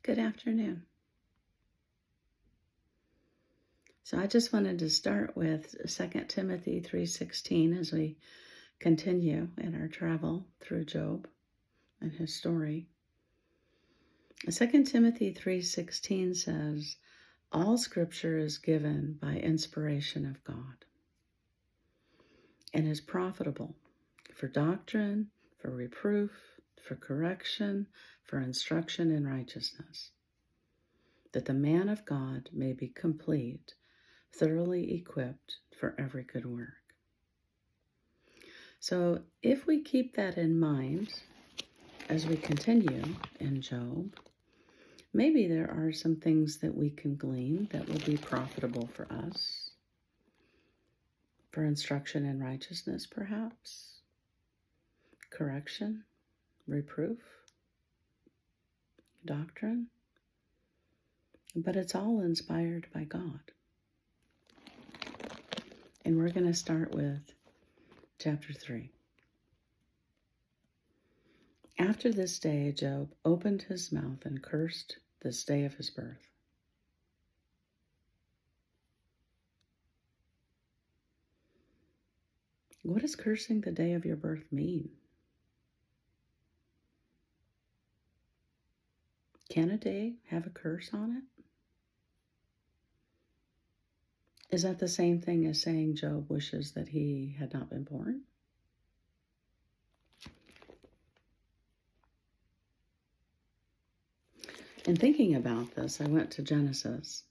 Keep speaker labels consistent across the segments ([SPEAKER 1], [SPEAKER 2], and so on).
[SPEAKER 1] Good afternoon. So I just wanted to start with 2 Timothy 3:16 as we continue in our travel through Job and his story. 2 Timothy 3:16 says, "All scripture is given by inspiration of God and is profitable for doctrine, for reproof, for correction, for instruction in righteousness, that the man of God may be complete, thoroughly equipped for every good work." So if we keep that in mind as we continue in Job, maybe there are some things that we can glean that will be profitable for us, for instruction in righteousness perhaps, correction, reproof, doctrine, but it's all inspired by God. And we're going to start with chapter 3. After this day, Job opened his mouth and cursed this day of his birth. What does cursing the day of your birth mean? Can a day have a curse on it? Is that the same thing as saying Job wishes that he had not been born? In thinking about this, I went to Genesis.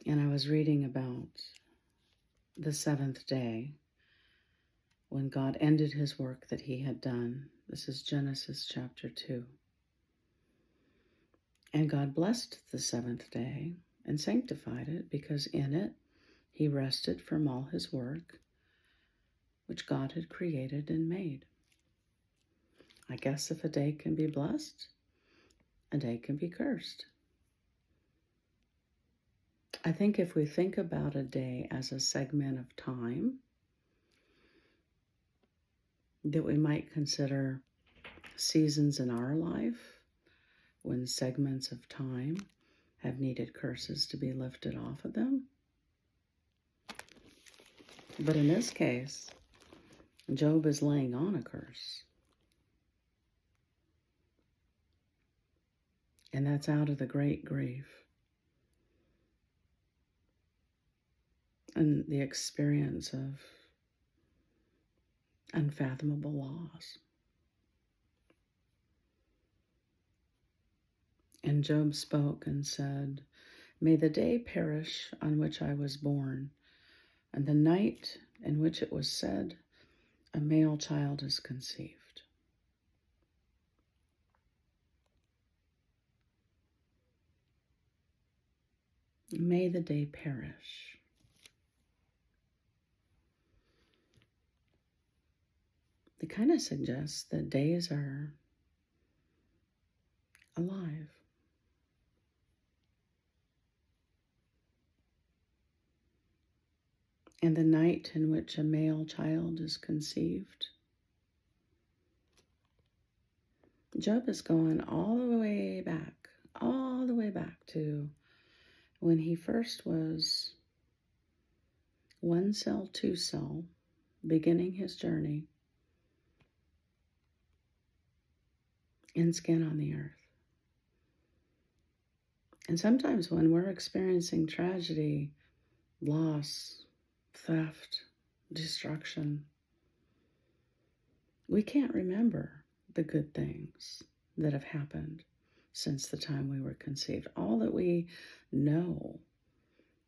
[SPEAKER 1] And I was reading about the seventh day when God ended his work that he had done. This is Genesis chapter 2. And God blessed the seventh day and sanctified it, because in it he rested from all his work which God had created and made. I guess if a day can be blessed, a day can be cursed. I think if we think about a day as a segment of time, that we might consider seasons in our life when segments of time have needed curses to be lifted off of them. But in this case, Job is laying on a curse. And that's out of the great grief and the experience of unfathomable loss. And Job spoke and said, "May the day perish on which I was born, and the night in which it was said, a male child is conceived." May the day perish. It kind of suggests that days are alive. And the night in which a male child is conceived. Job is going all the way back to when he first was one cell, two cell, beginning his journey in skin on the earth. And sometimes when we're experiencing tragedy, loss, theft, destruction, we can't remember the good things that have happened since the time we were conceived. All that we know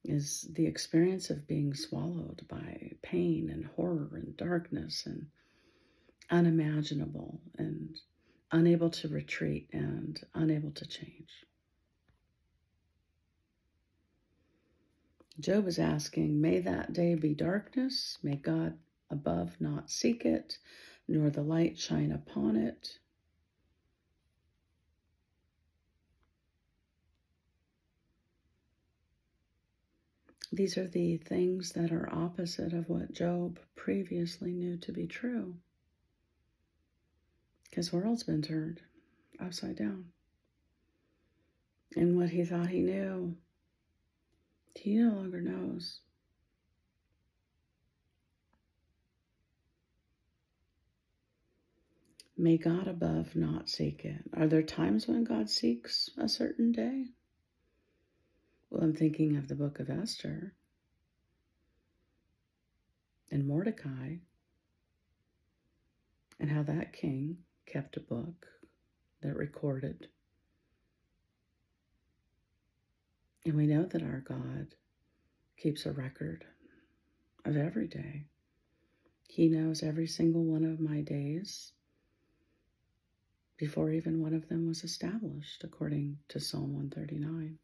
[SPEAKER 1] is the experience of being swallowed by pain and horror and darkness and unimaginable and unable to retreat and unable to change. Job is asking, may that day be darkness, may God above not seek it, nor the light shine upon it. These are the things that are opposite of what Job previously knew to be true. His world's been turned upside down. And what he thought he knew, he no longer knows. May God above not seek it. Are there times when God seeks a certain day? Well, I'm thinking of the book of Esther and Mordecai and how that king kept a book that recorded. And we know that our God keeps a record of every day. He knows every single one of my days before even one of them was established, according to Psalm 139.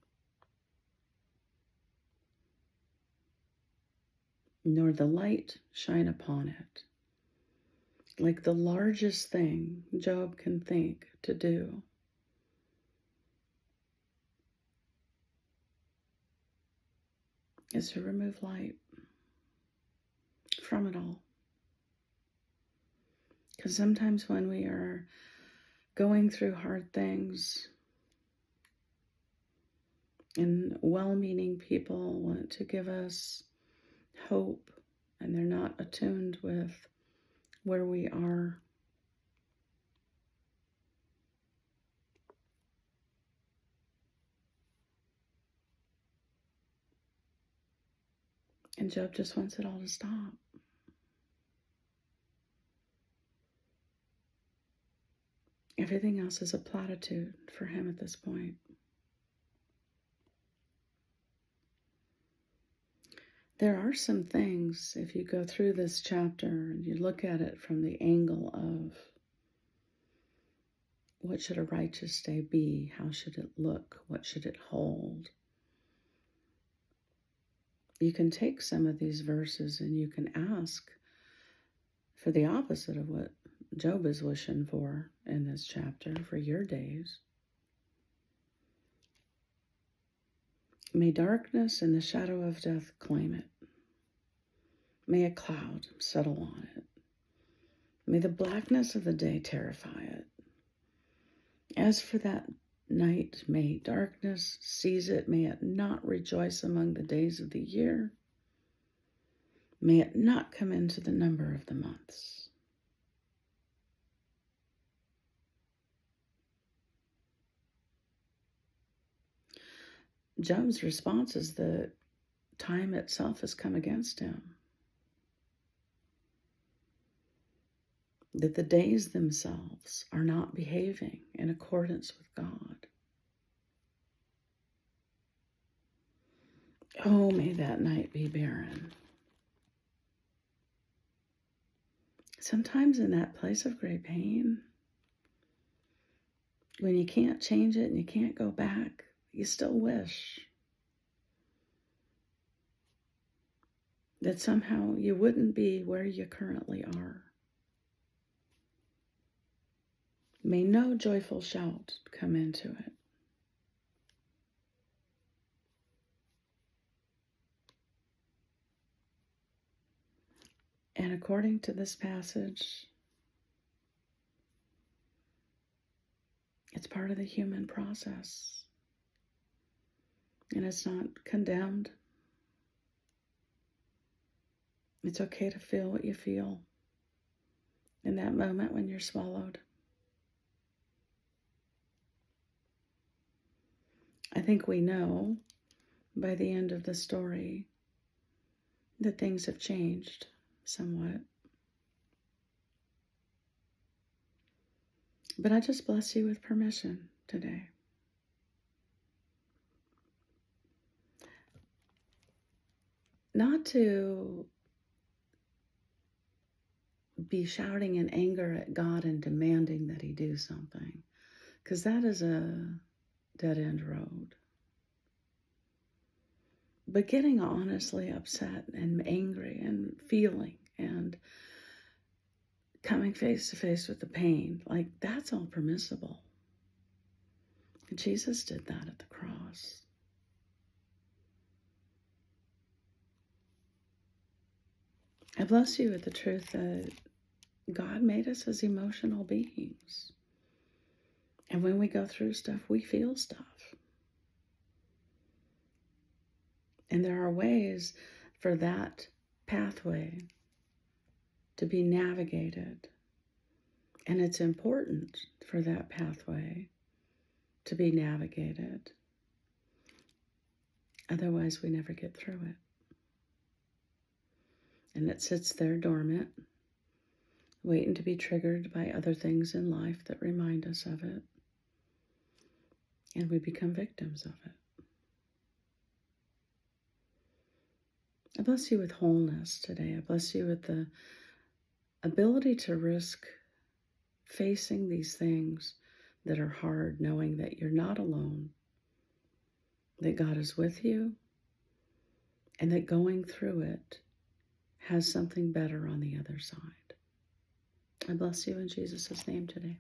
[SPEAKER 1] Nor the light shine upon it. Like the largest thing Job can think to do is to remove light from it all. Because sometimes when we are going through hard things and well-meaning people want to give us hope and they're not attuned with where we are, and Job just wants it all to stop. Everything else is a platitude for him at this point. There are some things, if you go through this chapter and you look at it from the angle of what should a righteous day be? How should it look? What should it hold? You can take some of these verses and you can ask for the opposite of what Job is wishing for in this chapter for your days. May darkness and the shadow of death claim it. May a cloud settle on it. May the blackness of the day terrify it. As for that night, may darkness seize it. May it not rejoice among the days of the year. May it not come into the number of the months. Job's response is that time itself has come against him. That the days themselves are not behaving in accordance with God. Oh, may that night be barren. Sometimes in that place of great pain, when you can't change it and you can't go back, you still wish that somehow you wouldn't be where you currently are. May no joyful shout come into it. And according to this passage, it's part of the human process. And it's not condemned. It's okay to feel what you feel in that moment when you're swallowed. I think we know by the end of the story that things have changed somewhat. But I just bless you with permission today. Not to be shouting in anger at God and demanding that he do something, because that is a dead-end road. But getting honestly upset and angry and feeling and coming face to face with the pain, like that's all permissible. And Jesus did that at the cross. I bless you with the truth that God made us as emotional beings. And when we go through stuff, we feel stuff. And there are ways for that pathway to be navigated. And it's important for that pathway to be navigated. Otherwise, we never get through it. And it sits there dormant, waiting to be triggered by other things in life that remind us of it. And we become victims of it. I bless you with wholeness today. I bless you with the ability to risk facing these things that are hard, knowing that you're not alone, that God is with you, and that going through it has something better on the other side. I bless you in Jesus' name today.